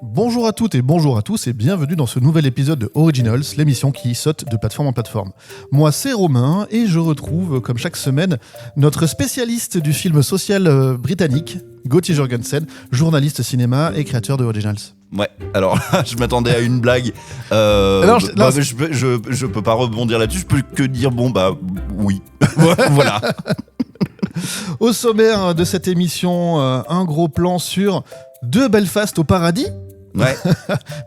Bonjour à toutes et bonjour à tous et bienvenue dans ce nouvel épisode de Originals, l'émission qui saute de plateforme en plateforme. Moi c'est Romain et je retrouve comme chaque semaine notre spécialiste du film social britannique, Gauthier Jorgensen, journaliste cinéma et créateur de Originals. Ouais, alors là, je m'attendais à une blague. Je peux pas rebondir là-dessus, je peux que dire oui. Voilà. Au sommaire de cette émission, un gros plan sur De Belfast au paradis. Ouais.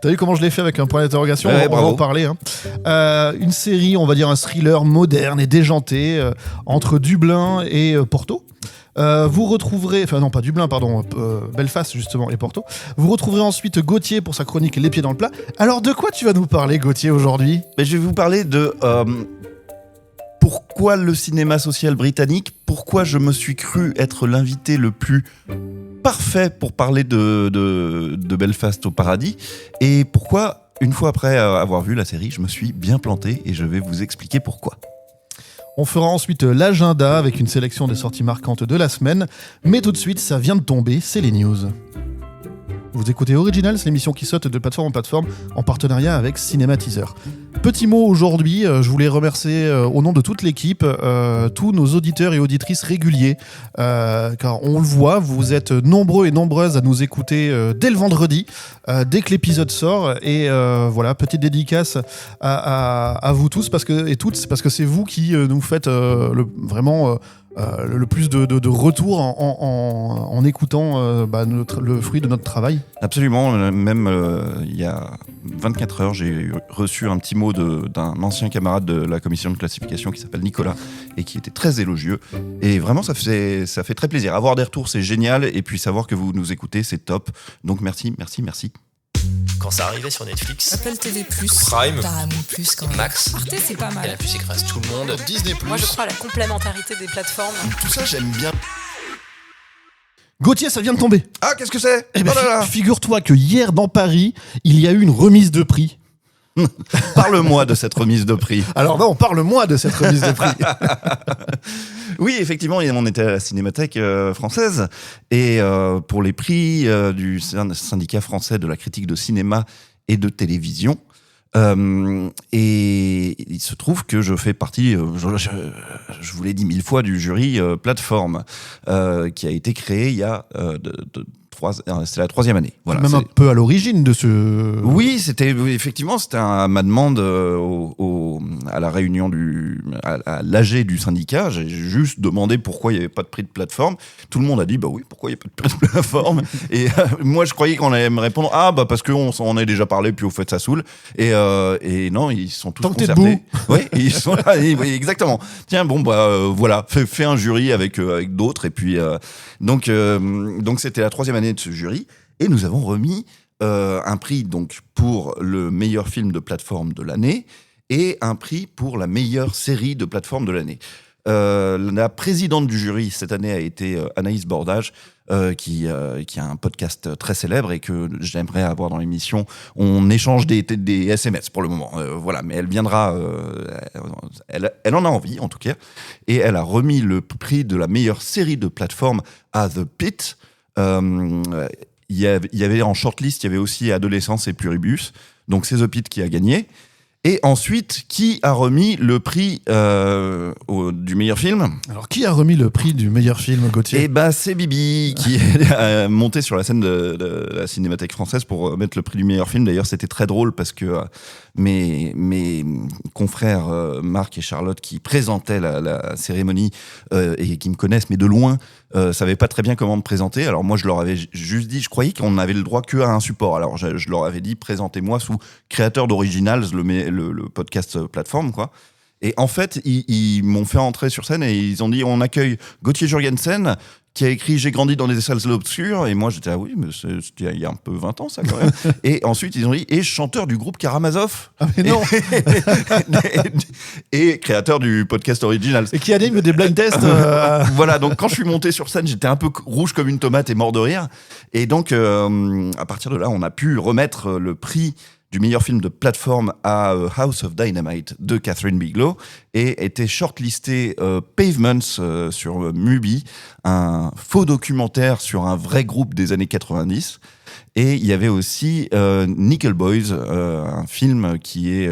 T'as vu comment je l'ai fait avec un point d'interrogation? Ouais, on va bravo. en parler. Une série, on va dire un thriller moderne et déjanté entre Dublin et Porto. Vous retrouverez, enfin non pas Dublin, pardon, Belfast justement et Porto. Vous retrouverez ensuite Gauthier pour sa chronique Les Pieds dans le plat. Alors de quoi tu vas nous parler, Gauthier, aujourd'hui? Mais je vais vous parler de pourquoi le cinéma social britannique, pourquoi je me suis cru être l'invité le plus parfait pour parler de Belfast au paradis, et pourquoi, une fois après avoir vu la série, je me suis bien planté, et je vais vous expliquer pourquoi. On fera ensuite l'agenda avec une sélection des sorties marquantes de la semaine. Mais tout de suite, ça vient de tomber, c'est les news. Vous écoutez Originals, l'émission qui saute de plateforme en plateforme en partenariat avec Cinématiseur. Petit mot aujourd'hui, je voulais remercier au nom de toute l'équipe tous nos auditeurs et auditrices réguliers, car on le voit, vous êtes nombreux et nombreuses à nous écouter dès le vendredi, dès que l'épisode sort, et voilà, petite dédicace à vous tous et toutes, parce que c'est vous qui nous faites vraiment le plus de retours en écoutant le fruit de notre travail. Absolument, même il y a 24 heures, j'ai reçu un petit mot d'un ancien camarade de la commission de classification qui s'appelle Nicolas et qui était très élogieux. Et vraiment, ça fait très plaisir. Avoir des retours, c'est génial. Et puis savoir que vous nous écoutez, c'est top. Donc merci. Quand ça arrivait sur Netflix, Apple TV+, Prime, Paramount+, quand même. Max, Arte, c'est pas et mal. la plus écrase tout le monde, Disney+. Moi, je crois à la complémentarité des plateformes. Tout ça, j'aime bien. Gauthier, ça vient de tomber. Ah, qu'est-ce que c'est? Eh ben, figure-toi que hier dans Paris, il y a eu une remise de prix. Parle-moi de cette remise de prix. Alors non, parle-moi de cette remise de prix. Oui, effectivement, on était à la Cinémathèque française et pour les prix du syndicat français de la critique de cinéma et de télévision. Et il se trouve que je fais partie, je vous l'ai dit 1000 fois, du jury plateforme qui a été créé il y a c'est la 3e année. Voilà, même un peu à l'origine de ce... Oui, c'était à ma demande à la réunion à l'AG du syndicat. J'ai juste demandé pourquoi il n'y avait pas de prix de plateforme. Tout le monde a dit bah oui, pourquoi il n'y a pas de prix de plateforme. Et moi je croyais qu'on allait me répondre parce qu'on en a déjà parlé puis au fait ça saule. Et non, ils sont tous concernés. Oui, ils sont là. Oui, exactement. Tiens voilà, fais un jury avec d'autres et puis donc c'était la 3e année de ce jury et nous avons remis un prix donc pour le meilleur film de plateforme de l'année et un prix pour la meilleure série de plateforme de l'année. La présidente du jury cette année a été Anaïs Bordage, qui a un podcast très célèbre et que j'aimerais avoir dans l'émission. On échange des SMS pour le moment, voilà, mais elle viendra. Elle en a envie en tout cas, et elle a remis le prix de la meilleure série de plateforme à The Pitt. Il y avait en shortlist, il y avait aussi Adolescence et Pluribus, donc c'est The Pitt qui a gagné. Et ensuite, qui a remis le prix du meilleur film? Alors, qui a remis le prix du meilleur film, Gauthier? C'est Bibi qui est monté sur la scène de la Cinémathèque française pour mettre le prix du meilleur film. D'ailleurs, c'était très drôle parce que mes confrères Marc et Charlotte qui présentaient la cérémonie et qui me connaissent, mais de loin, savaient pas très bien comment me présenter. Alors moi, je leur avais juste dit, je croyais qu'on avait le droit qu'à un support. Alors je leur avais dit, présentez-moi sous créateur d'Originals, le podcast plateforme, quoi. Et en fait, ils m'ont fait entrer sur scène et ils ont dit, on accueille Gauthier Jorgensen, qui a écrit « J'ai grandi dans des salles obscures ». Et moi, j'étais « Ah oui, mais c'était il y a un peu 20 ans, ça, quand même ». Et ensuite, ils ont dit « Et chanteur du groupe Karamazov ». Ah mais non. Et créateur du podcast Originals. Et qui anime des blind tests. Voilà, donc quand je suis monté sur scène, j'étais un peu rouge comme une tomate et mort de rire. Et donc, à partir de là, on a pu remettre le prix du meilleur film de plateforme à House of Dynamite de Catherine Bigelow et était shortlisté Pavements sur Mubi, un faux documentaire sur un vrai groupe des années 90. Et il y avait aussi Nickel Boys, un film qui est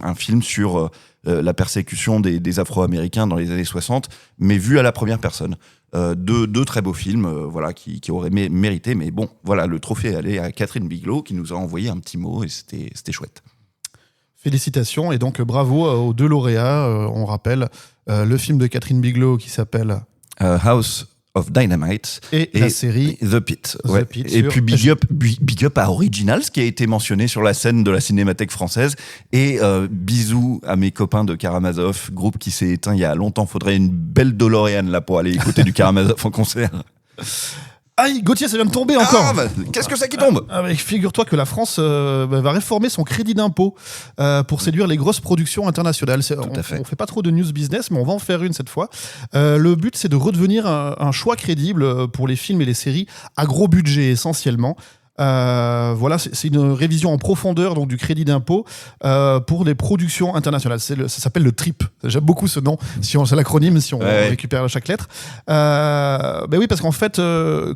un film sur la persécution des Afro-Américains dans les années 60, mais vu à la première personne. Deux très beaux films voilà, qui auraient mérité, mais bon, voilà, le trophée est allé à Catherine Bigelow qui nous a envoyé un petit mot et c'était chouette. Félicitations et donc bravo aux 2 lauréats. On rappelle le film de Catherine Bigelow qui s'appelle House of Dynamite et la série The Pit. The Pit et sur puis big up à Originals qui a été mentionné sur la scène de la Cinémathèque française. Et bisous à mes copains de Karamazov, groupe qui s'est éteint il y a longtemps. Faudrait une belle DeLorean là pour aller écouter du Karamazov en concert. Aïe, Gauthier, ça vient de tomber encore. Ah, bah, qu'est-ce que c'est qui tombe ? Figure-toi que la France va réformer son crédit d'impôt pour séduire les grosses productions internationales. à fait. On fait pas trop de news business, mais on va en faire une cette fois. Le but, c'est de redevenir un choix crédible pour les films et les séries à gros budget essentiellement. Voilà, c'est une révision en profondeur donc du crédit d'impôt pour les productions internationales. Ça s'appelle le TRIP. J'aime beaucoup ce nom. C'est l'acronyme si on récupère chaque lettre. Ben oui, parce qu'en fait,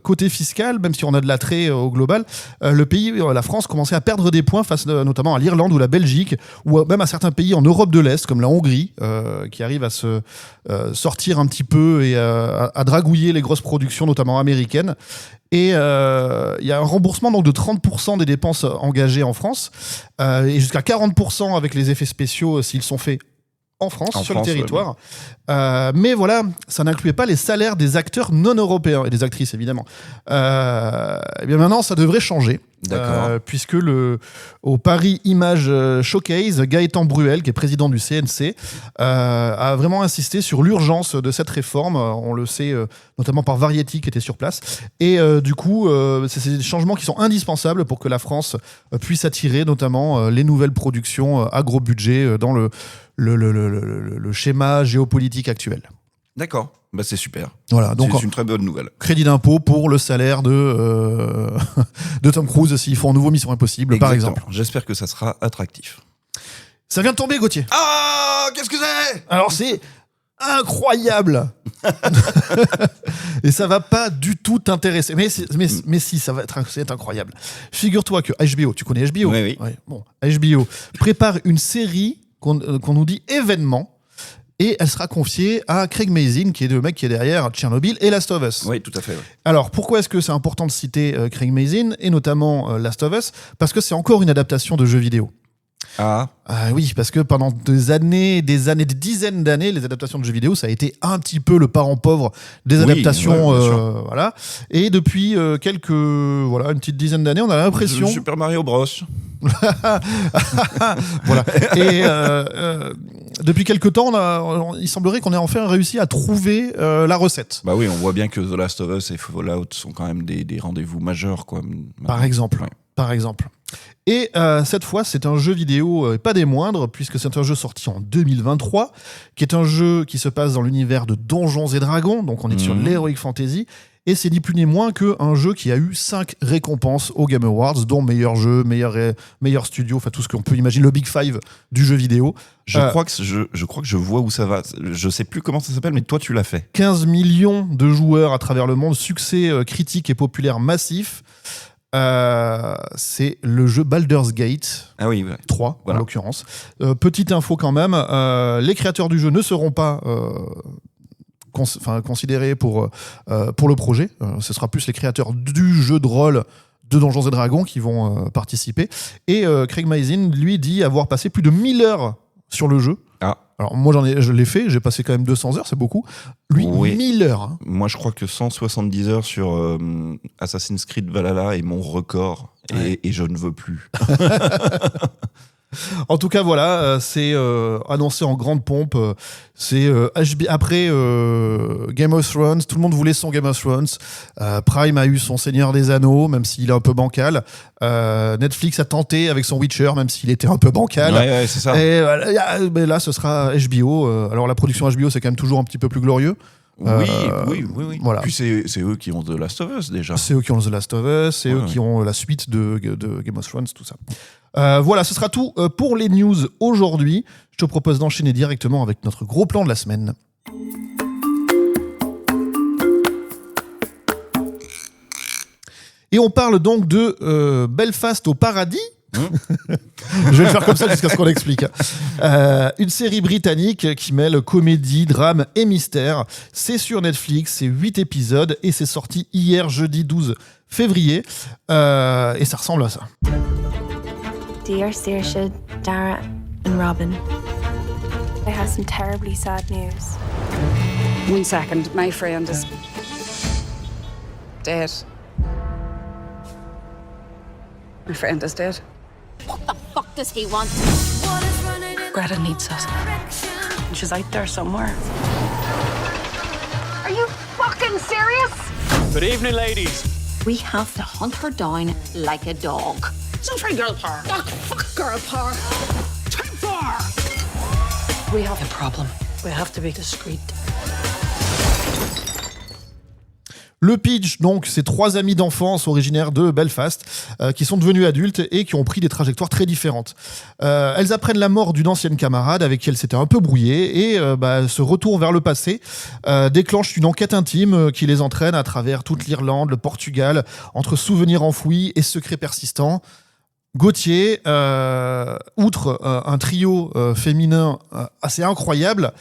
côté fiscal, même si on a de l'attrait au global, le pays, la France, commençait à perdre des points face notamment à l'Irlande ou la Belgique, ou même à certains pays en Europe de l'Est, comme la Hongrie, qui arrivent à se sortir un petit peu et à dragouiller les grosses productions, notamment américaines. Et il y a un remboursement donc de 30% des dépenses engagées en France et jusqu'à 40% avec les effets spéciaux s'ils sont faits en France, sur le territoire. Mais voilà, ça n'incluait pas les salaires des acteurs non européens et des actrices évidemment. Et bien maintenant, ça devrait changer. Puisque au Paris Image Showcase, Gaëtan Bruel, qui est président du CNC, a vraiment insisté sur l'urgence de cette réforme. On le sait notamment par Variety qui était sur place. Et du coup, c'est des changements qui sont indispensables pour que la France puisse attirer notamment les nouvelles productions à gros budget dans le schéma géopolitique actuel. D'accord, bah c'est super. Voilà, donc c'est une très bonne nouvelle. Crédit d'impôt pour le salaire de Tom Cruise s'ils font un nouveau Mission Impossible, par exemple. J'espère que ça sera attractif. Ça vient de tomber, Gauthier. Ah, qu'est-ce que c'est ? Alors c'est incroyable. Et ça va pas du tout t'intéresser. Mais si, c'est incroyable. Figure-toi que HBO, tu connais HBO ? Oui. Ouais, bon, HBO prépare une série qu'on nous dit événement. Et elle sera confiée à Craig Mazin, qui est le mec qui est derrière Tchernobyl et Last of Us. Oui, tout à fait. Ouais. Alors, pourquoi est-ce que c'est important de citer Craig Mazin, et notamment Last of Us ? Parce que c'est encore une adaptation de jeux vidéo. Oui, parce que pendant des dizaines d'années, les adaptations de jeux vidéo, ça a été un petit peu le parent pauvre des adaptations. Voilà. Et depuis une petite dizaine d'années, on a l'impression... Super Mario Bros. Voilà. Et depuis quelques temps, il semblerait qu'on ait enfin réussi à trouver la recette. Bah oui, on voit bien que The Last of Us et Fallout sont quand même des rendez-vous majeurs, quoi. Par exemple. Et cette fois, c'est un jeu vidéo, et pas des moindres, puisque c'est un jeu sorti en 2023, qui est un jeu qui se passe dans l'univers de Donjons et Dragons, donc on est sur l'Heroic Fantasy, et c'est ni plus ni moins qu'un jeu qui a eu 5 récompenses aux Game Awards, dont meilleur jeu, meilleur studio, enfin tout ce qu'on peut imaginer, le Big Five du jeu vidéo. Je crois que je vois où ça va. Je sais plus comment ça s'appelle, mais toi tu l'as fait. 15 millions de joueurs à travers le monde, succès critique et populaire massif. C'est le jeu Baldur's Gate 3 en l'occurrence. Petite info quand même, les créateurs du jeu ne seront pas considérés pour le projet. Ce sera plus les créateurs du jeu de rôle de Donjons et Dragons qui vont participer. Et Craig Mazin, lui, dit avoir passé plus de 1000 heures sur le jeu. Alors moi je l'ai fait, j'ai passé quand même 200 heures, c'est beaucoup. Lui, 1000 heures. Hein. Moi je crois que 170 heures sur Assassin's Creed Valhalla est mon record et je ne veux plus. En tout cas, voilà, c'est annoncé en grande pompe. C'est après Game of Thrones, tout le monde voulait son Game of Thrones. Prime a eu son Seigneur des Anneaux, même s'il est un peu bancal. Netflix a tenté avec son Witcher, même s'il était un peu bancal. Ouais, c'est ça. Et mais là, ce sera HBO. Alors la production HBO, c'est quand même toujours un petit peu plus glorieux. Oui. Voilà. Puis c'est eux qui ont The Last of Us déjà. C'est eux qui ont The Last of Us, c'est eux qui ont la suite de Game of Thrones, tout ça. Voilà, ce sera tout pour les news aujourd'hui. Je te propose d'enchaîner directement avec notre gros plan de la semaine. Et on parle donc de Belfast au paradis. Je vais le faire comme ça jusqu'à ce qu'on l'explique. Une série britannique qui mêle comédie, drame et mystère. C'est sur Netflix, c'est 8 épisodes et c'est sorti hier, jeudi 12 février. Et ça ressemble à ça. Dear Saoirse, Dara and Robin, I have some terribly sad news. 1 second, my friend is dead. My friend is dead. What the fuck does he want? Greta needs us. She's out there somewhere. Are you fucking serious? Good evening, ladies. We have to hunt her down like a dog. So try girl power. Fuck girl power. Time for. We have a problem. We have to be discreet. Le pitch, donc, c'est 3 amis d'enfance originaires de Belfast qui sont devenus adultes et qui ont pris des trajectoires très différentes. Elles apprennent la mort d'une ancienne camarade avec qui elles s'étaient un peu brouillées et ce retour vers le passé déclenche une enquête intime qui les entraîne à travers toute l'Irlande, le Portugal, entre souvenirs enfouis et secrets persistants. Gauthier, outre un trio féminin assez incroyable,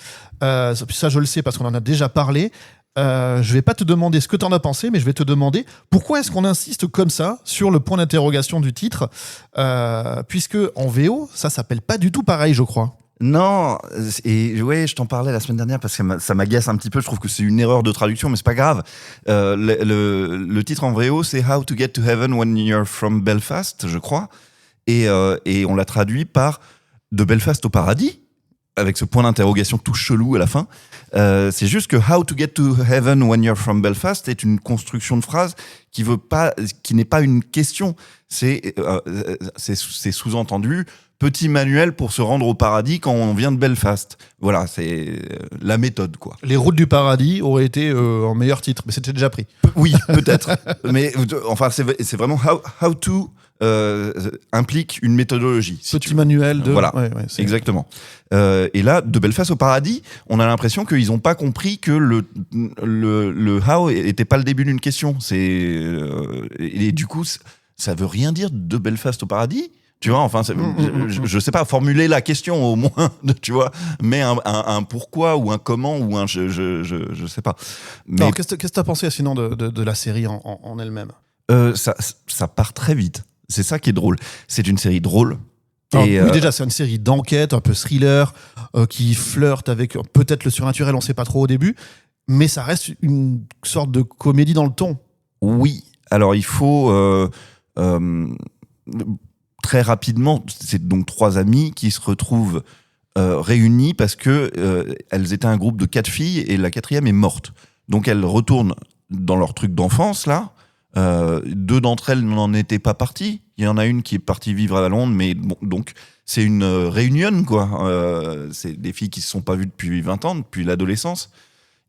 ça je le sais parce qu'on en a déjà parlé. Je vais pas te demander ce que t'en as pensé, mais je vais te demander pourquoi est-ce qu'on insiste comme ça sur le point d'interrogation du titre, puisque en VO, ça s'appelle pas du tout pareil, je crois. Non, et ouais, je t'en parlais la semaine dernière parce que ça m'agace un petit peu. Je trouve que c'est une erreur de traduction, mais c'est pas grave. Le titre en VO, c'est How to Get to Heaven When You're From Belfast, je crois, et on l'a traduit par De Belfast au paradis, avec ce point d'interrogation tout chelou à la fin. C'est juste que How to Get to Heaven When You're From Belfast est une construction de phrase qui n'est pas une question. C'est sous-entendu petit manuel pour se rendre au paradis quand on vient de Belfast. Voilà, c'est la méthode, quoi. Les routes du paradis auraient été un meilleur titre, mais c'était déjà pris. Oui, peut-être. Mais enfin, c'est vraiment how to implique une méthodologie. Petit manuel de... Voilà, ouais, exactement. Et là, de Belfast au paradis, on a l'impression qu'ils n'ont pas compris que le how était pas le début d'une question. Et du coup, ça veut rien dire de Belfast au paradis. Tu vois, enfin, je sais pas, formuler la question au moins, tu vois, mais un pourquoi ou un comment ou un je sais pas. Mais alors, qu'est-ce que t'as pensé sinon de la série en elle-même ? Ça part très vite. C'est ça qui est drôle. C'est une série drôle. Alors, et oui, déjà, c'est une série d'enquête, un peu thriller, qui flirte avec peut-être le surnaturel, on sait pas trop au début, mais ça reste une sorte de comédie dans le ton. Oui, alors il faut... très rapidement, c'est donc 3 amies qui se retrouvent réunies parce que elles étaient un groupe de 4 filles et la 4e est morte. Donc elles retournent dans leur truc d'enfance, là. 2 d'entre elles n'en étaient pas parties. Il y en a une qui est partie vivre à Londres, mais bon, donc c'est une réunion, quoi. C'est des filles qui se sont pas vues depuis 20 ans, depuis l'adolescence.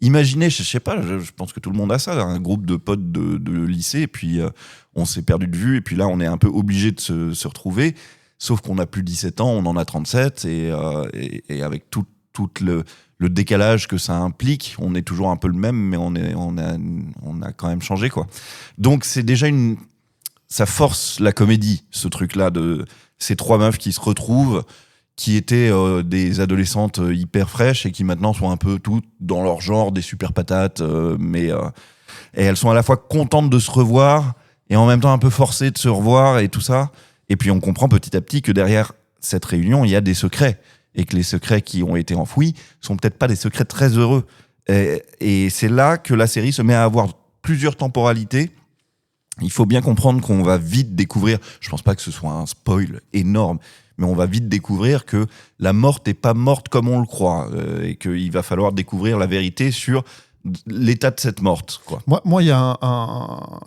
Imaginez, je sais pas, je pense que tout le monde a ça, un groupe de potes de lycée, et puis on s'est perdu de vue, et puis là on est un peu obligé de se retrouver, sauf qu'on a plus 17 ans, on en a 37, et avec tout le décalage que ça implique, on est toujours un peu le même, mais on a quand même changé, quoi. Donc c'est déjà ça force la comédie, ce truc-là, de ces 3 meufs qui se retrouvent, qui étaient des adolescentes hyper fraîches et qui maintenant sont un peu toutes dans leur genre, des super patates, et elles sont à la fois contentes de se revoir et en même temps un peu forcées de se revoir et tout ça. Et puis on comprend petit à petit que derrière cette réunion, il y a des secrets et que les secrets qui ont été enfouis sont peut-être pas des secrets très heureux. Et c'est là que la série se met à avoir plusieurs temporalités. Il faut bien comprendre qu'on va vite découvrir, je pense pas que ce soit un spoil énorme, mais on va vite découvrir que la morte n'est pas morte comme on le croit, et qu'il va falloir découvrir la vérité sur l'état de cette morte, quoi. Moi, il y a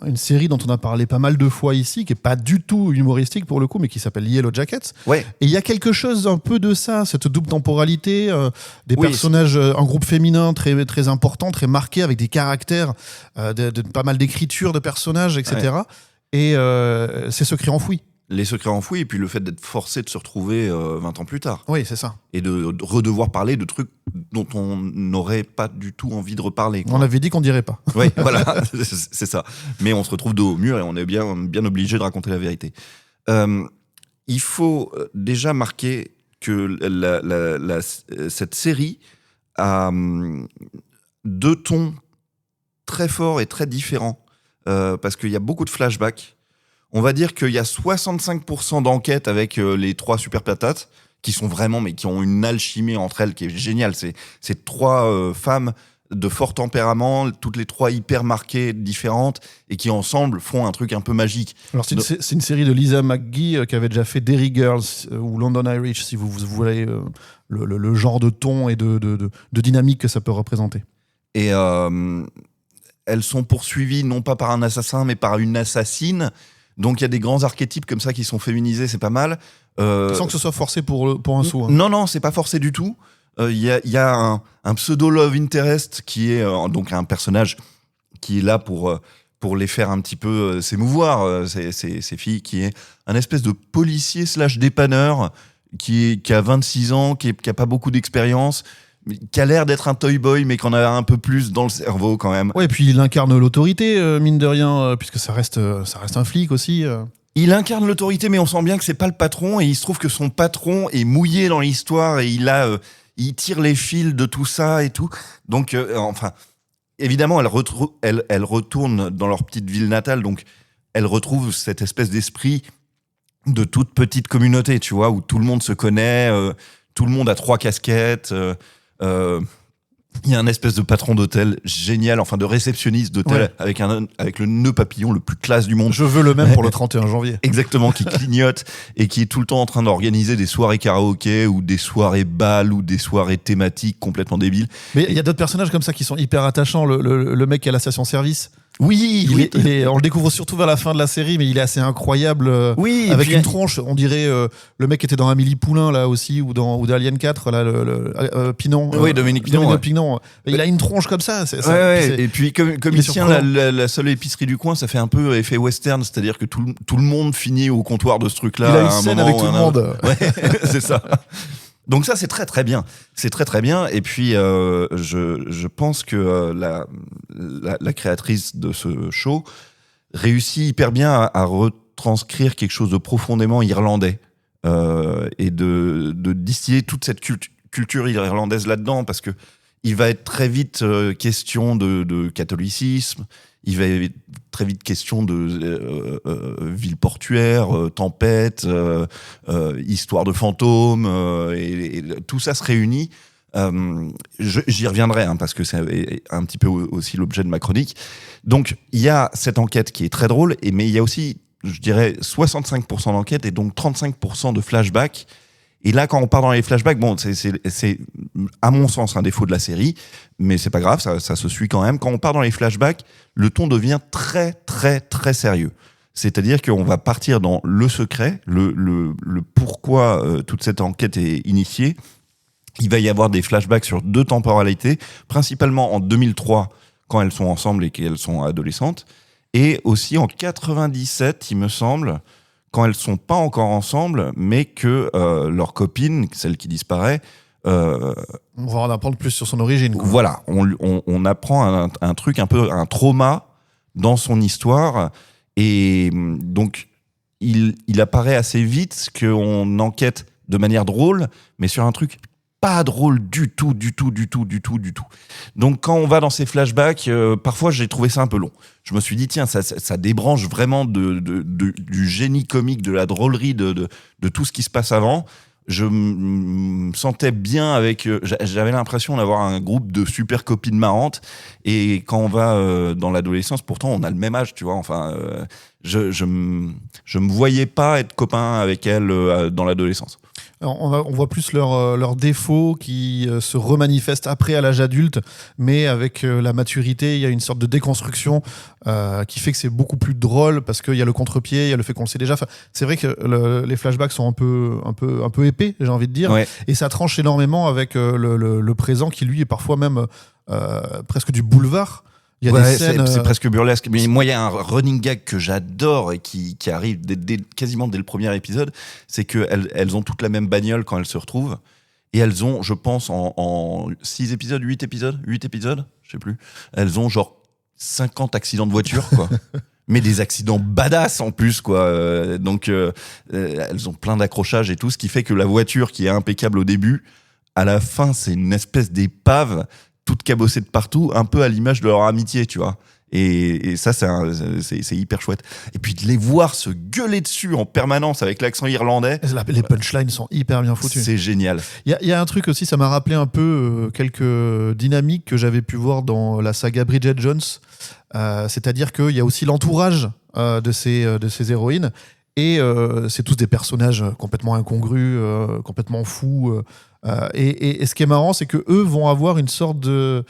une série dont on a parlé pas mal de fois ici, qui est pas du tout humoristique pour le coup, mais qui s'appelle Yellow Jackets. Ouais. Et il y a quelque chose un peu de ça, cette double temporalité, des Oui, personnages, un groupe féminin très, très important, très marqué, avec des caractères, de pas mal d'écriture de personnages, etc. Ouais. Et c'est secret enfoui. les secrets enfouis et puis le fait d'être forcé de se retrouver 20 ans plus tard. Oui, c'est ça. Et de redevoir parler de trucs dont on n'aurait pas du tout envie de reparler. On avait dit qu'on dirait pas. Oui, voilà, c'est ça. Mais on se retrouve dos au mur et on est bien obligé de raconter la vérité. Il faut déjà marquer que cette série a 2 tons très forts et très différents parce qu'il y a beaucoup de flashbacks. On va dire qu'il y a 65% d'enquêtes avec les 3 super patates qui sont vraiment, mais qui ont une alchimie entre elles qui est géniale. C'est 3 femmes de fort tempérament, toutes les 3 hyper marquées, différentes, et qui ensemble font un truc un peu magique. Alors c'est une série de Lisa McGee qui avait déjà fait Derry Girls ou London Irish, si vous voulez le genre de ton et de dynamique que ça peut représenter. Et elles sont poursuivies non pas par un assassin, mais par une assassine. Donc il y a des grands archétypes comme ça qui sont féminisés, c'est pas mal. Sans que ce soit forcé pour un sou. Hein. Non, c'est pas forcé du tout. Il y a un pseudo love interest qui est donc un personnage qui est là pour les faire un petit peu s'émouvoir, ces filles, qui est un espèce de policier / dépanneur qui a 26 ans, qui a pas beaucoup d'expérience, qui a l'air d'être un toy boy, mais qu'on a un peu plus dans le cerveau quand même. Ouais, et puis il incarne l'autorité, mine de rien, puisque ça reste un flic aussi. Il incarne l'autorité, mais on sent bien que c'est pas le patron, et il se trouve que son patron est mouillé dans l'histoire, et il tire les fils de tout ça et tout. Donc, évidemment, elle retourne dans leur petite ville natale, donc elle retrouve cette espèce d'esprit de toute petite communauté, tu vois, où tout le monde se connaît, tout le monde a 3 casquettes. Il y a un espèce de patron d'hôtel génial, enfin de réceptionniste d'hôtel, avec le nœud papillon le plus classe du monde. Je veux le même pour le 31 janvier. Exactement, qui clignote et qui est tout le temps en train d'organiser des soirées karaoké ou des soirées bal ou des soirées thématiques complètement débiles. Mais il y a d'autres personnages comme ça qui sont hyper attachants. Le mec qui a la station-service. Oui, on le découvre surtout vers la fin de la série, mais il est assez incroyable. Avec une tronche, on dirait le mec qui était dans Amélie Poulain là aussi, ou dans Alien 4, là, Pinon. Oui, Dominique Pinon. Il a une tronche comme ça. Et puis comme il tient la seule épicerie du coin, ça fait un peu effet western, c'est-à-dire que tout le monde finit au comptoir de ce truc-là. Il a une scène avec tout le monde. Ouais, c'est ça. Donc ça, c'est très très bien. C'est très très bien. Et puis, je pense que la créatrice de ce show réussit hyper bien à retranscrire quelque chose de profondément irlandais et de distiller toute cette culture irlandaise là-dedans, parce que il va être très vite question de catholicisme. Il va être très vite question de ville portuaire, tempête, histoire de fantômes, et tout ça se réunit. J'y reviendrai, parce que c'est un petit peu aussi l'objet de ma chronique. Donc, il y a cette enquête qui est très drôle, mais il y a aussi, je dirais, 65% d'enquête et donc 35% de flashback. Et là, quand on part dans les flashbacks, bon, c'est à mon sens un défaut de la série, mais c'est pas grave, ça se suit quand même. Quand on part dans les flashbacks, le ton devient très, très, très sérieux. C'est-à-dire qu'on va partir dans le secret, le pourquoi toute cette enquête est initiée. Il va y avoir des flashbacks sur 2 temporalités, principalement en 2003, quand elles sont ensemble et qu'elles sont adolescentes, et aussi en 97, il me semble, quand elles sont pas encore ensemble, mais que leur copine, celle qui disparaît... on va en apprendre plus sur son origine. Quoi. Voilà, on apprend un truc, un peu un trauma dans son histoire, et donc il apparaît assez vite qu'on enquête de manière drôle, mais sur un truc pas drôle du tout. Donc quand on va dans ces flashbacks, parfois j'ai trouvé ça un peu long. Je me suis dit, tiens, ça débranche vraiment du génie comique, de la drôlerie, de tout ce qui se passe avant. Je me sentais bien avec... j'avais l'impression d'avoir un groupe de super copines marrantes. Et quand on va dans l'adolescence, pourtant, on a le même âge, tu vois. Enfin, je me voyais pas être copain avec elles dans l'adolescence. Alors, on voit plus leurs défauts qui se remanifestent après à l'âge adulte, mais avec la maturité, il y a une sorte de déconstruction qui fait que c'est beaucoup plus drôle, parce qu'il y a le contre-pied, il y a le fait qu'on le sait déjà. Enfin, c'est vrai que les flashbacks sont un peu épais, j'ai envie de dire, ouais. Et ça tranche énormément avec le présent qui, lui, est parfois même presque du boulevard. Il y a Ouais, des scènes. c'est presque burlesque. Mais moi, il y a un running gag que j'adore et qui arrive quasiment dès le premier épisode, c'est qu'elles ont toutes la même bagnole quand elles se retrouvent. Et elles ont, je pense, en 8 épisodes, je sais plus, elles ont genre 50 accidents de voiture, quoi. Mais des accidents badass en plus, quoi. Donc, elles ont plein d'accrochages et tout, ce qui fait que la voiture qui est impeccable au début, à la fin, c'est une espèce d'épave toute cabossée de partout, un peu à l'image de leur amitié, tu vois. Et ça, c'est hyper chouette. Et puis de les voir se gueuler dessus en permanence avec l'accent irlandais. Les punchlines sont hyper bien foutus. C'est génial. Il y a un truc aussi, ça m'a rappelé un peu quelques dynamiques que j'avais pu voir dans la saga Bridget Jones. C'est-à-dire qu'il y a aussi l'entourage de ces héroïnes. Et c'est tous des personnages complètement incongrus, complètement fous. Et ce qui est marrant, c'est que eux vont avoir une sorte de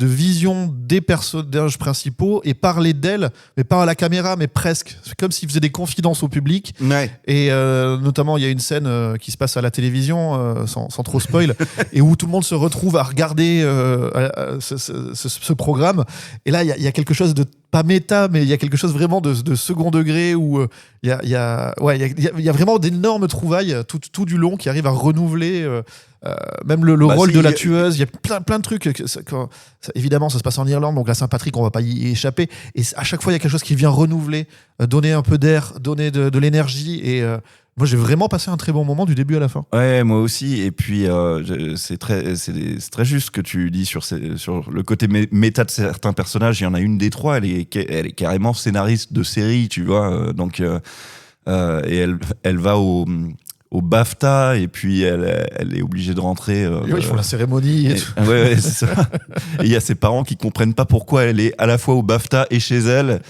vision des personnages principaux et parler d'elles, mais pas à la caméra, mais presque. C'est comme s'ils faisaient des confidences au public. Ouais. Et notamment, il y a une scène qui se passe à la télévision, sans trop spoil, et où tout le monde se retrouve à regarder ce programme. Et là, il y a quelque chose de pas méta, mais il y a quelque chose vraiment de second degré où il y a vraiment d'énormes trouvailles tout du long qui arrivent à renouveler même le rôle de la tueuse. Il y a plein de trucs. Évidemment, ça se passe en Irlande, donc la Saint-Patrick, on va pas y échapper. Et à chaque fois, il y a quelque chose qui vient renouveler, donner un peu d'air, donner de l'énergie. Et moi, j'ai vraiment passé un très bon moment du début à la fin. Ouais, moi aussi. Et puis, c'est très juste ce que tu dis sur le côté méta de certains personnages. Il y en a une des trois, elle est carrément scénariste de série, tu vois. Donc, et elle va au BAFTA et puis elle est obligée de rentrer. Ils font la cérémonie et tout. Ouais, c'est ça. Et il y a ses parents qui comprennent pas pourquoi elle est à la fois au BAFTA et chez elle.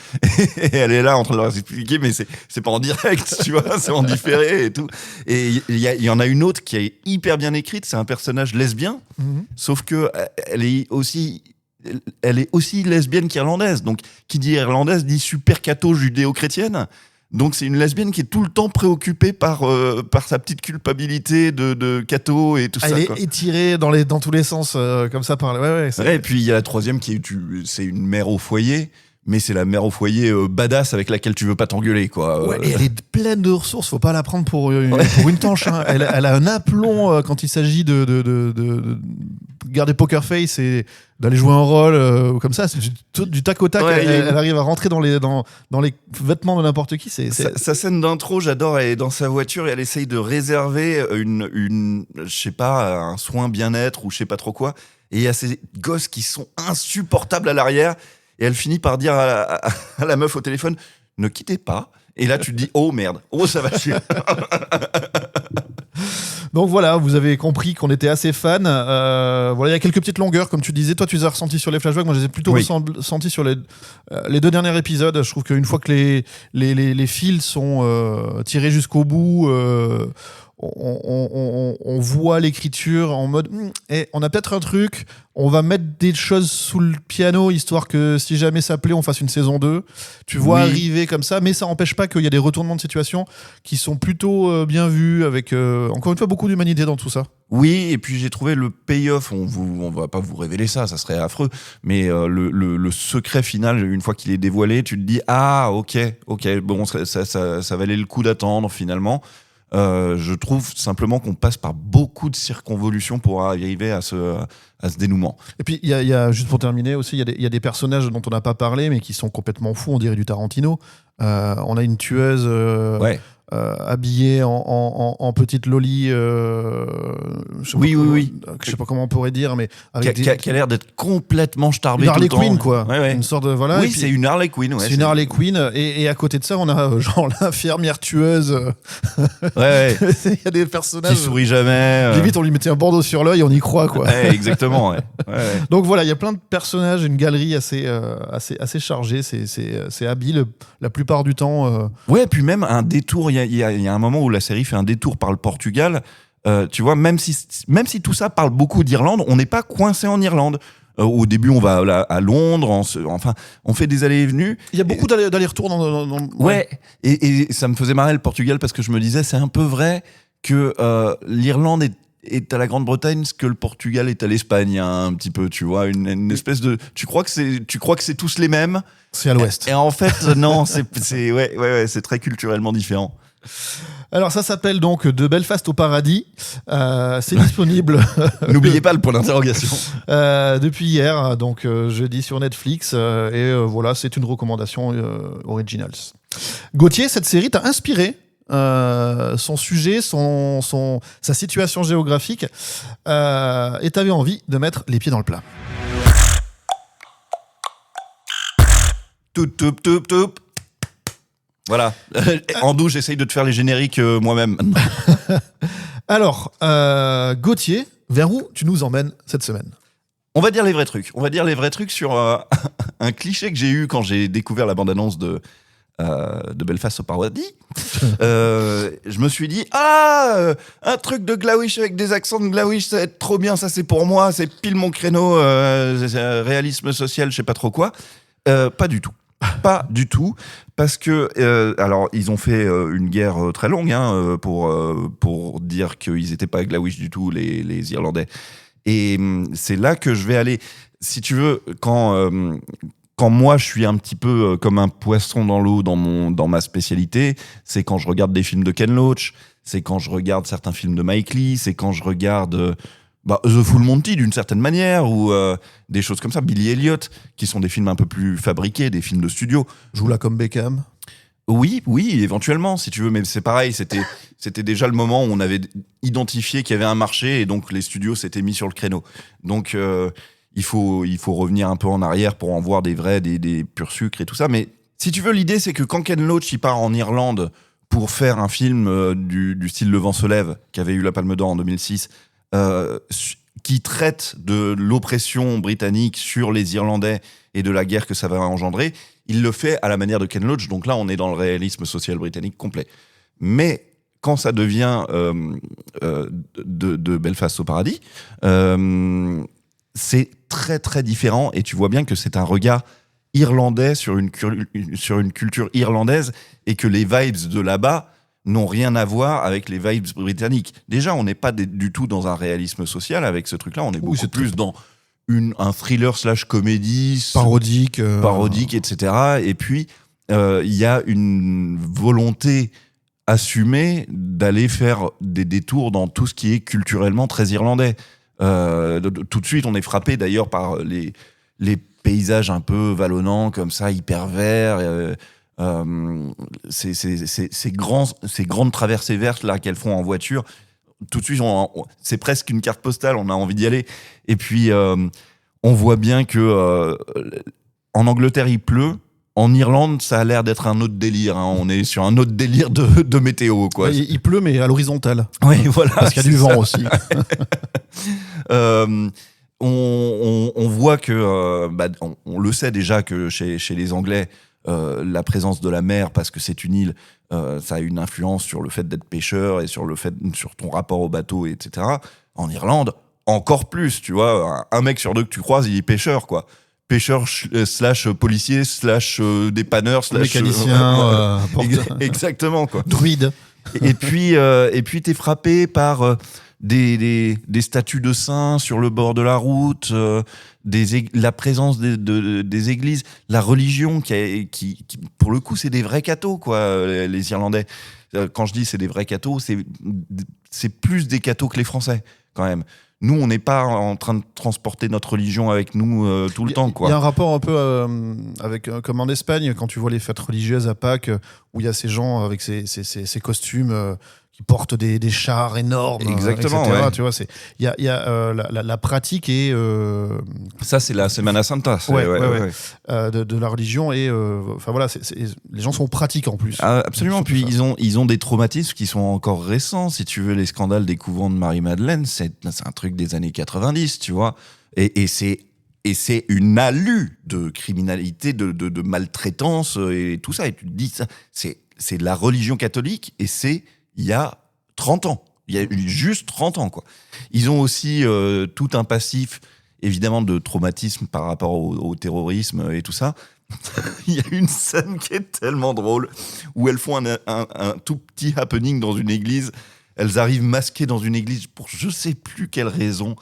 Et elle est là en train de leur expliquer, mais c'est pas en direct, tu vois, c'est en différé et tout. Et il y en a une autre qui est hyper bien écrite, c'est un personnage lesbien, sauf que elle est aussi lesbienne qu'irlandaise. Donc, qui dit irlandaise dit super catho judéo-chrétienne. Donc c'est une lesbienne qui est tout le temps préoccupée par sa petite culpabilité de catho et tout ça. Elle quoi. est étirée dans tous les sens comme ça par et puis il y a la troisième c'est une mère au foyer, mais c'est la mère au foyer badass avec laquelle tu veux pas t'engueuler, quoi. Ouais, et elle est pleine de ressources, faut pas la prendre pour une tanche. Hein. Elle a un aplomb quand il s'agit de garder poker face et d'aller jouer un rôle comme ça, c'est du tac au tac. Ouais, elle arrive à rentrer dans les vêtements de n'importe qui. Sa scène d'intro, j'adore. Elle est dans sa voiture et elle essaye de réserver une je sais pas, un soin bien-être ou je sais pas trop quoi. Et il y a ces gosses qui sont insupportables à l'arrière. Et elle finit par dire à la meuf au téléphone, ne quittez pas. Et là, tu te dis, oh merde, oh ça va chier. Donc voilà, vous avez compris qu'on était assez fans. Voilà, il y a quelques petites longueurs, comme tu disais. Toi, tu les as ressenties sur les flashbacks. Moi, je les ai plutôt ressenties sur les 2 derniers épisodes. Je trouve qu'une fois que les fils sont tirés jusqu'au bout, on voit l'écriture en mode on a peut-être un truc, on va mettre des choses sous le piano histoire que si jamais ça plaît on fasse une saison 2. Tu vois arriver comme ça, mais ça n'empêche pas qu'il y a des retournements de situation qui sont plutôt bien vus, avec encore une fois beaucoup d'humanité dans tout ça. Oui, et puis j'ai trouvé le payoff, on va pas vous révéler ça serait affreux, mais le secret final, une fois qu'il est dévoilé, tu te dis ah ok, bon ça valait le coup d'attendre finalement. Je trouve simplement qu'on passe par beaucoup de circonvolutions pour arriver à ce dénouement. Et puis, il y a, juste pour terminer aussi, il y a des personnages dont on n'a pas parlé, mais qui sont complètement fous, on dirait du Tarantino. On a une tueuse habillée en petite loli. Oui. Je sais pas comment on pourrait dire, mais qui a l'air d'être complètement starbée. Une Harley tout le Quinn, temps. quoi. Ouais. Une sorte de voilà. Oui, c'est une Harley Quinn. Ouais, c'est une Harley Quinn, et à côté de ça, on a genre l'infirmière tueuse. Ouais. Il y a des personnages qui sourit jamais. Limite, on lui mettait un bandeau sur l'œil, on y croit, quoi. Ouais, exactement. Ouais. Donc voilà, il y a plein de personnages, une galerie assez chargée. C'est habile la plupart du temps. Ouais, puis même un détour. Il y a un moment où la série fait un détour par le Portugal. Tu vois, même si tout ça parle beaucoup d'Irlande, on n'est pas coincé en Irlande. Au début, on va à Londres, on fait des allées et venues. Il y a beaucoup d'allers-retours dans... Ouais, et ça me faisait marrer le Portugal parce que je me disais, c'est un peu vrai que l'Irlande est est à la Grande-Bretagne ce que le Portugal est à l'Espagne, hein, un petit peu, tu vois, une espèce de... Tu crois que c'est tous les mêmes. C'est à l'ouest. Et en fait, non, c'est très culturellement différent. Alors ça s'appelle donc De Belfast au paradis. C'est disponible. N'oubliez pas le point d'interrogation. Depuis hier, donc jeudi sur Netflix. Voilà, c'est une recommandation Originals. Gauthier, cette série t'a inspiré. Son sujet, sa situation géographique, et t'avais envie de mettre les pieds dans le plat. Toup. Voilà. En douce, j'essaye de te faire les génériques moi-même. Alors, Gauthier, vers où tu nous emmènes cette semaine ? On va dire les vrais trucs. On va dire les vrais trucs sur un cliché que j'ai eu quand j'ai découvert la bande-annonce de Belfast au paradis. Je me suis dit, un truc de Glawish avec des accents de Glawish, ça va être trop bien, ça c'est pour moi, c'est pile mon créneau, réalisme social, je sais pas trop quoi. Pas du tout. Pas du tout, parce que alors ils ont fait une guerre très longue pour dire qu'ils étaient pas Glawish du tout, les Irlandais. Et c'est là que je vais aller. Si tu veux, quand moi je suis un petit peu comme un poisson dans l'eau dans ma spécialité, c'est quand je regarde des films de Ken Loach, c'est quand je regarde certains films de Mike Leigh, c'est quand je regarde The Full Monty d'une certaine manière, ou des choses comme ça, Billy Elliot, qui sont des films un peu plus fabriqués, des films de studio. Joue là comme Beckham. Oui, éventuellement, si tu veux, mais c'est pareil, c'était déjà le moment où on avait identifié qu'il y avait un marché et donc les studios s'étaient mis sur le créneau. Donc il faut revenir un peu en arrière pour en voir des vrais, des purs sucres et tout ça. Mais si tu veux, l'idée c'est que quand Ken Loach il part en Irlande pour faire un film du style Le Vent se lève, qui avait eu la Palme d'Or en 2006, qui traite de l'oppression britannique sur les Irlandais et de la guerre que ça va engendrer, il le fait à la manière de Ken Loach, donc là on est dans le réalisme social britannique complet. Mais quand ça devient de Belfast au paradis, c'est très très différent, et tu vois bien que c'est un regard irlandais sur une culture irlandaise, et que les vibes de là-bas n'ont rien à voir avec les vibes britanniques. Déjà, on n'est pas du tout dans un réalisme social avec ce truc-là, on est beaucoup plus dans un thriller / comédie parodique, etc. Et puis, il y a une volonté assumée d'aller faire des détours dans tout ce qui est culturellement très irlandais. Tout de suite, on est frappé d'ailleurs par les paysages un peu vallonnants, comme ça, hyper verts, ces grandes traversées vertes là qu'elles font en voiture. Tout de suite, c'est presque une carte postale, on a envie d'y aller. Et puis, on voit bien que en Angleterre, il pleut. En Irlande, ça a l'air d'être un autre délire. Hein. On est sur un autre délire de météo, quoi. Il pleut, mais à l'horizontale. Oui, voilà. Parce qu'il y a du vent aussi. On voit que, on le sait déjà que chez les Anglais, la présence de la mer, parce que c'est une île, ça a une influence sur le fait d'être pêcheur et sur ton rapport au bateau, etc. En Irlande, encore plus, tu vois. Un mec sur deux que tu croises, il est pêcheur, quoi. Pêcheur / policier / dépanneur / mécanicien, exactement, quoi. Druide. Et puis t'es frappé par des statues de saints sur le bord de la route, la présence des églises, la religion qui pour le coup c'est des vrais cathos, quoi, les Irlandais. Quand je dis c'est des vrais cathos, c'est plus des cathos que les Français quand même. Nous, on n'est pas en train de transporter notre religion avec nous tout le temps, quoi. Il y a un rapport un peu avec, comme en Espagne, quand tu vois les fêtes religieuses à Pâques, où il y a ces gens avec ces costumes qui portent des chars énormes, exactement, etc. ouais. Tu vois, il y a la pratique et ça, c'est la Semana Santa, de la religion, et enfin voilà, les gens sont pratiques en plus. Ah, absolument. Puis ils ont des traumatismes qui sont encore récents. Si tu veux, les scandales des couvents de Marie-Madeleine, c'est un truc des années 90, tu vois. Et c'est une alu de criminalité, de maltraitance et tout ça. Et tu te dis, ça, c'est de la religion catholique, et c'est il y a 30 ans. Il y a juste 30 ans, quoi. Ils ont aussi tout un passif, évidemment, de traumatisme par rapport au terrorisme et tout ça. Il y a une scène qui est tellement drôle, où elles font un tout petit happening dans une église. elles arrivent masquées dans une église pour je sais plus quelle raison.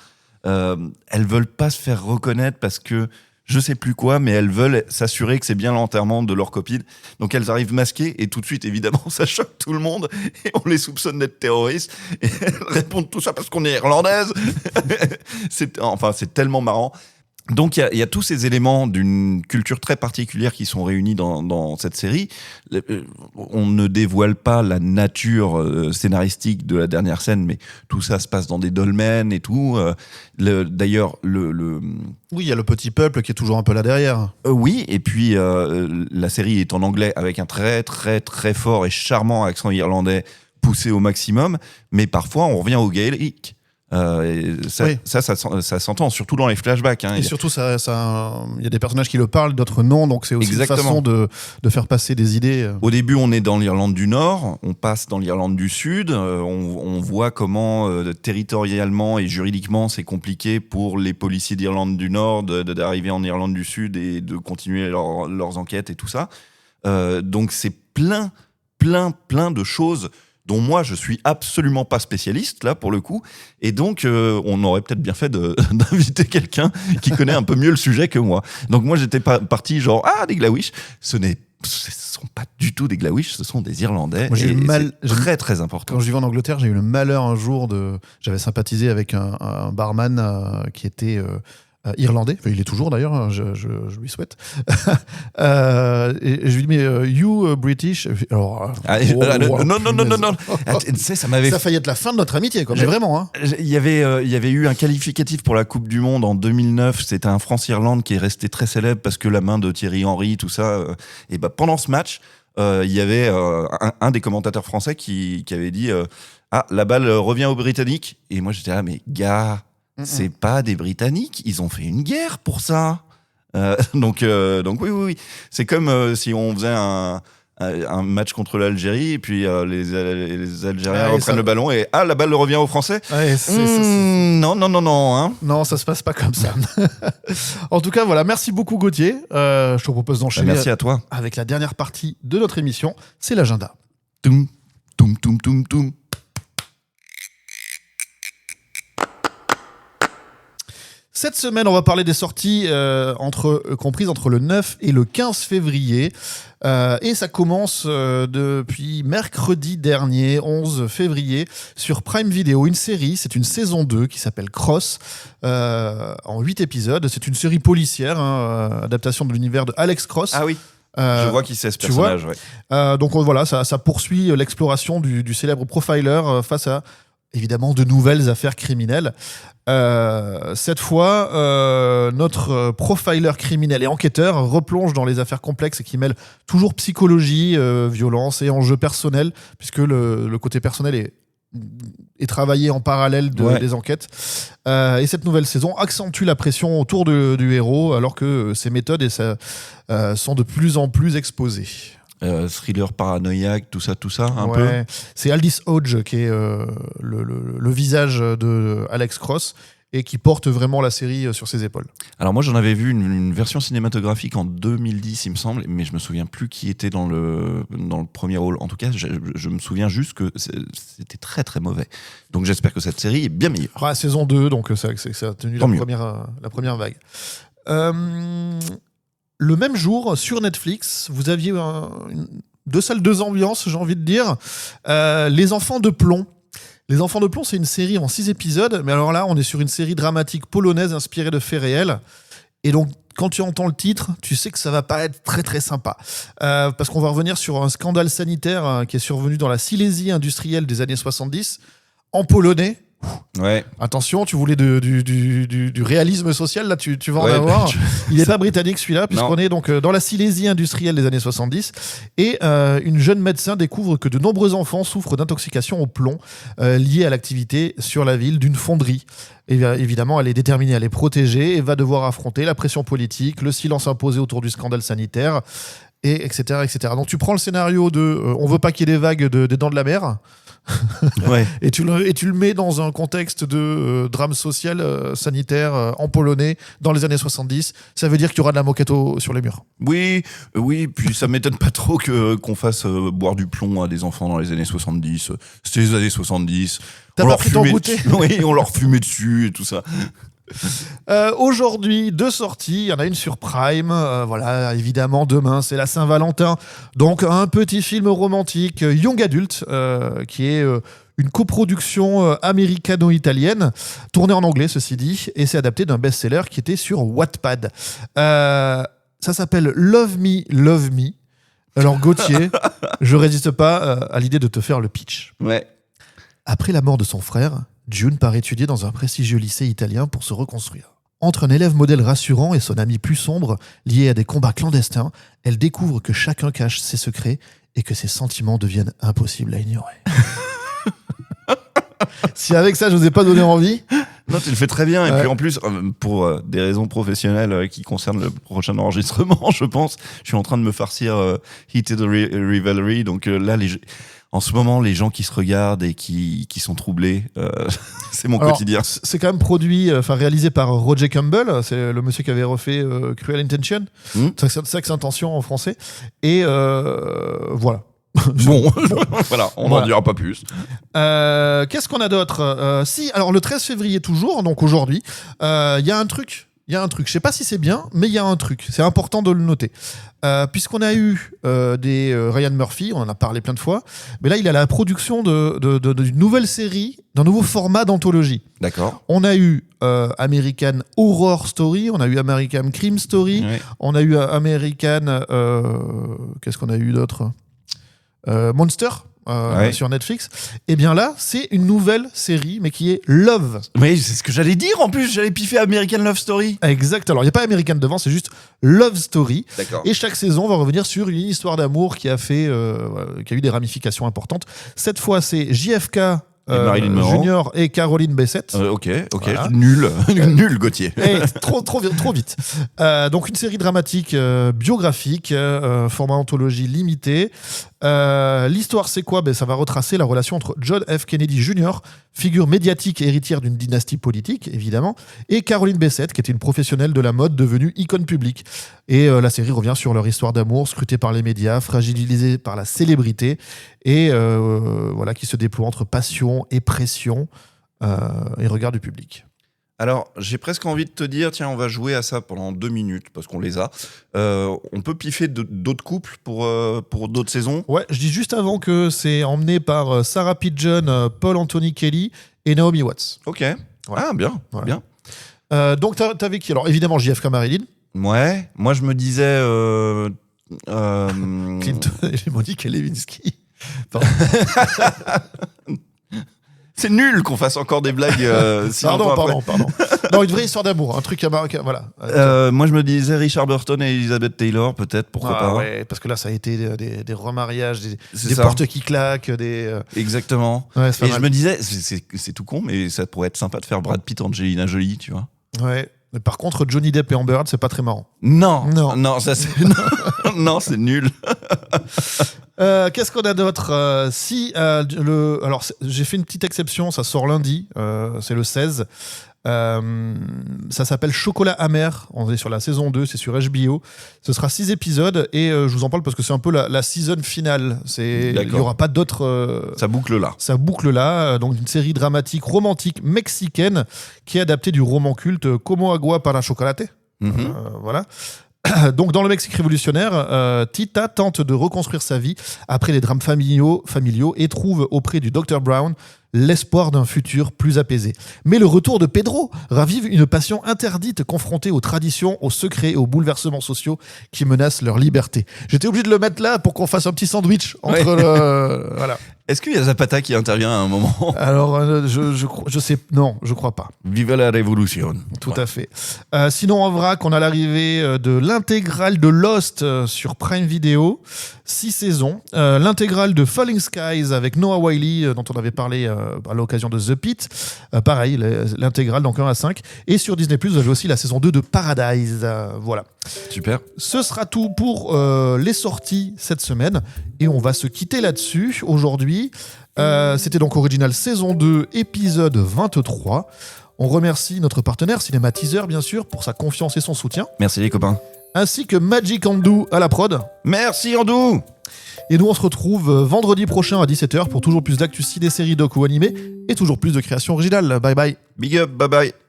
Elles veulent pas se faire reconnaître parce que je sais plus quoi, mais elles veulent s'assurer que c'est bien l'enterrement de leur copine. Donc elles arrivent masquées et tout de suite, évidemment, ça choque tout le monde et on les soupçonne d'être terroristes. Et elles répondent tout ça parce qu'on est irlandaises. C'est tellement marrant. Donc il y a tous ces éléments d'une culture très particulière qui sont réunis dans cette série. On ne dévoile pas la nature scénaristique de la dernière scène, mais tout ça se passe dans des dolmens et tout. D'ailleurs, Oui, il y a le petit peuple qui est toujours un peu là derrière. oui, et puis la série est en anglais avec un très très très fort et charmant accent irlandais poussé au maximum, mais parfois on revient au gaélique. Ça s'entend, surtout dans les flashbacks. Hein. Et surtout, il y a des personnages qui le parlent, d'autres non, donc c'est aussi Exactement. une façon de faire passer des idées. Au début, on est dans l'Irlande du Nord, on passe dans l'Irlande du Sud, on voit comment territorialement et juridiquement c'est compliqué pour les policiers d'Irlande du Nord d'arriver en Irlande du Sud et de continuer leurs enquêtes et tout ça. Donc c'est plein de choses dont moi je suis absolument pas spécialiste là pour le coup, et donc on aurait peut-être bien fait d'inviter quelqu'un qui connaît un peu mieux le sujet que moi. Donc moi j'étais parti genre des Glaouish, ce sont pas du tout des Glaouish, ce sont des Irlandais. Moi, c'est très très important. Quand je vivais en Angleterre, j'ai eu le malheur un jour j'avais sympathisé avec un barman qui était irlandais, enfin, il est toujours d'ailleurs, hein, je lui souhaite. Et je lui dis mais you British, alors non. Tu sais, ça m'avait ça a failli être la fin de notre amitié, quoi. Mais vraiment. Hein. Il y avait eu un qualificatif pour la Coupe du Monde en 2009. C'était un France-Irlande qui est resté très célèbre parce que la main de Thierry Henry, tout ça. Et pendant ce match, il y avait un des commentateurs français qui avait dit la balle revient aux Britanniques. Et moi j'étais là, mais gars. C'est pas des Britanniques, ils ont fait une guerre pour ça. Donc oui. C'est comme si on faisait un match contre l'Algérie et puis les Algériens reprennent le ballon et la balle revient aux Français. Ouais, non. Hein. Non, ça se passe pas comme ça. En tout cas, voilà, merci beaucoup Gauthier. Je te propose d'enchaîner. Merci à toi. Avec la dernière partie de notre émission, c'est l'agenda. Toum, toum, toum, toum, toum. Cette semaine, on va parler des sorties comprises entre le 9 et le 15 février. Et ça commence depuis mercredi dernier, 11 février, sur Prime Video, une série, c'est une saison 2 qui s'appelle Cross, en 8 épisodes. C'est une série policière, adaptation de l'univers de Alex Cross. Ah oui. Je vois qui c'est ce personnage. Ouais. Donc voilà, ça poursuit l'exploration du célèbre profiler face à évidemment de nouvelles affaires criminelles. Cette fois, notre profiler criminel et enquêteur replonge dans les affaires complexes et qui mêlent toujours psychologie, violence et enjeux personnels, puisque le côté personnel est travaillé en parallèle des enquêtes. Et cette nouvelle saison accentue la pression autour du héros, alors que ses méthodes sont de plus en plus exposées. Thriller paranoïaque, tout ça, un peu. C'est Aldis Hodge qui est le visage de Alex Cross et qui porte vraiment la série sur ses épaules. Alors moi j'en avais vu une version cinématographique en 2010 il me semble, mais je me souviens plus qui était dans le premier rôle. En tout cas je me souviens juste que c'était très très mauvais. Donc j'espère que cette série est bien meilleure. Saison 2, donc ça a tenu la première vague. Le même jour, sur Netflix, vous aviez deux salles, deux ambiances, j'ai envie de dire. Les Enfants de Plomb. Les Enfants de Plomb, c'est une série en 6 épisodes, mais alors là, on est sur une série dramatique polonaise inspirée de faits réels. Et donc, quand tu entends le titre, tu sais que ça va pas être très très sympa. Parce qu'on va revenir sur un scandale sanitaire qui est survenu dans la Silésie industrielle des années 70, en polonais. Ouais. Attention, tu voulais du réalisme social, là tu vas en avoir. Il n'est pas britannique celui-là, puisqu'on est donc dans la Silésie industrielle des années 70. Et une jeune médecin découvre que de nombreux enfants souffrent d'intoxication au plomb liée à l'activité sur la ville d'une fonderie. Et évidemment, elle est déterminée à les protéger et va devoir affronter la pression politique, le silence imposé autour du scandale sanitaire, et etc. Donc tu prends le scénario de on veut pas qu'il y ait des vagues des Dents de la Mer. Ouais. et tu le mets dans un contexte de drame social, sanitaire, en polonais, dans les années 70, ça veut dire qu'il y aura de la moquette sur les murs. Oui, puis ça m'étonne pas trop qu'on fasse boire du plomb à des enfants dans les années 70. C'était les années 70. T'as pas pris ton goûter ? Oui, on leur fumait dessus et tout ça. Aujourd'hui, 2 sorties. Il y en a une sur Prime. Voilà, évidemment, demain, c'est la Saint-Valentin. Donc, un petit film romantique young adult qui est une coproduction américano-italienne, tournée en anglais, ceci dit, et c'est adapté d'un best-seller qui était sur Wattpad. Ça s'appelle Love Me, Love Me. Alors, Gauthier, je résiste pas à l'idée de te faire le pitch. Ouais. Après la mort de son frère, June part étudier dans un prestigieux lycée italien pour se reconstruire. Entre un élève modèle rassurant et son ami plus sombre, lié à des combats clandestins, elle découvre que chacun cache ses secrets et que ses sentiments deviennent impossibles à ignorer. Si avec ça, je vous ai pas donné envie... Non, tu le fais très bien. Et Ouais. puis en plus, pour des raisons professionnelles qui concernent le prochain enregistrement, je pense, je suis en train de me farcir Heated Rivalry. Donc là, en ce moment, les gens qui se regardent et qui sont troublés, c'est mon Alors, quotidien. C'est quand même réalisé par Roger Campbell, c'est le monsieur qui avait refait Cruel Intention, Sex Intention en français, et voilà. Bon, voilà, on n'en Voilà. dira pas plus. Qu'est-ce qu'on a d'autre alors le 13 février toujours, donc aujourd'hui, il y a un truc. Je sais pas si c'est bien, mais il y a un truc. C'est important de le noter. Puisqu'on a eu des Ryan Murphy, on en a parlé plein de fois, mais là, il a la production d'une nouvelle série, d'un nouveau format d'anthologie. D'accord. On a eu American Horror Story, on a eu American Crime Story, Ouais. on a eu American... qu'est-ce qu'on a eu d'autre Monster Ouais. sur Netflix. Et bien là, c'est une nouvelle série, mais qui est Love. Oui, c'est ce que j'allais dire en plus. J'allais piffer American Love Story. Exact. Alors, il n'y a pas American devant, c'est juste Love Story. D'accord. Et chaque saison va revenir sur une histoire d'amour qui a eu des ramifications importantes. Cette fois, c'est JFK Marilyn Monroe. Junior et Caroline Bessette. Ok. Voilà. Nul, nul, Gauthier. Trop vite. Donc une série dramatique biographique, format anthologie limité. L'histoire, c'est quoi ? Ça va retracer la relation entre John F. Kennedy Jr., figure médiatique et héritière d'une dynastie politique, évidemment, et Caroline Bessette, qui était une professionnelle de la mode devenue icône publique. Et la série revient sur leur histoire d'amour, scrutée par les médias, fragilisée par la célébrité, et voilà, qui se déploie entre passion et pression et regard du public. Alors, j'ai presque envie de te dire, tiens, on va jouer à ça pendant 2 minutes, parce qu'on les a. On peut piffer d'autres couples pour d'autres saisons. Ouais, je dis juste avant que c'est emmené par Sarah Pidgeon, Paul Anthony Kelly et Naomi Watts. Ok. Voilà. Ah, bien, Voilà. bien. Donc t'avais qui ? Alors évidemment JFK Marilyn, Ouais, moi je me disais... Clinton et Monica Lewinsky. Pardon. C'est nul qu'on fasse encore des blagues si longtemps après. Pardon. Non, une vraie histoire d'amour, un truc voilà. Moi je me disais Richard Burton et Elizabeth Taylor, peut-être, pourquoi pas. Ouais, parce que là ça a été des remariages, C'est des ça. portes qui claquent, des. Exactement. Ouais, c'est pas Et mal. je me disais, c'est tout con, mais ça pourrait être sympa de faire Brad Pitt, Angelina Jolie, tu vois. Ouais. Mais par contre Johnny Depp et Amber Heard, c'est pas très marrant. Non, ça c'est non, c'est nul. Qu'est-ce qu'on a d'autre Alors j'ai fait une petite exception, ça sort lundi, c'est le 16. Ça s'appelle Chocolat amer, on est sur la saison 2, c'est sur HBO. Ce sera 6 épisodes et je vous en parle parce que c'est un peu la season finale. Il n'y aura pas d'autres... Ça boucle là. Ça boucle là, donc une série dramatique romantique mexicaine qui est adaptée du roman culte Como agua para chocolate. Voilà. Donc, dans le Mexique révolutionnaire, Tita tente de reconstruire sa vie après les drames familiaux et trouve auprès du Dr Brown l'espoir d'un futur plus apaisé. Mais le retour de Pedro ravive une passion interdite confrontée aux traditions, aux secrets et aux bouleversements sociaux qui menacent leur liberté. J'étais obligé de le mettre là pour qu'on fasse un petit sandwich entre voilà. Est-ce qu'il y a Zapata qui intervient à un moment? Alors, je sais, non, je crois pas. Vive la révolution. Tout à fait. Sinon, en vrac, on a l'arrivée de l'intégrale de Lost sur Prime Video, 6 saisons. L'intégrale de Falling Skies avec Noah Wyle, dont on avait parlé à l'occasion de The Pit. Pareil, l'intégrale, donc 1 à 5. Et sur Disney+, vous avez aussi la saison 2 de Paradise. Voilà. Super. Ce sera tout pour les sorties cette semaine. Et on va se quitter là-dessus aujourd'hui. C'était donc Original saison 2, épisode 23. On remercie notre partenaire Cinéma Teaser, bien sûr, pour sa confiance et son soutien. Merci les copains. Ainsi que Magic Andou à la prod. Merci Andou. Et nous, on se retrouve vendredi prochain à 17h pour toujours plus d'actu ciné, séries, doc ou animés et toujours plus de créations originales. Bye bye. Big up, bye bye.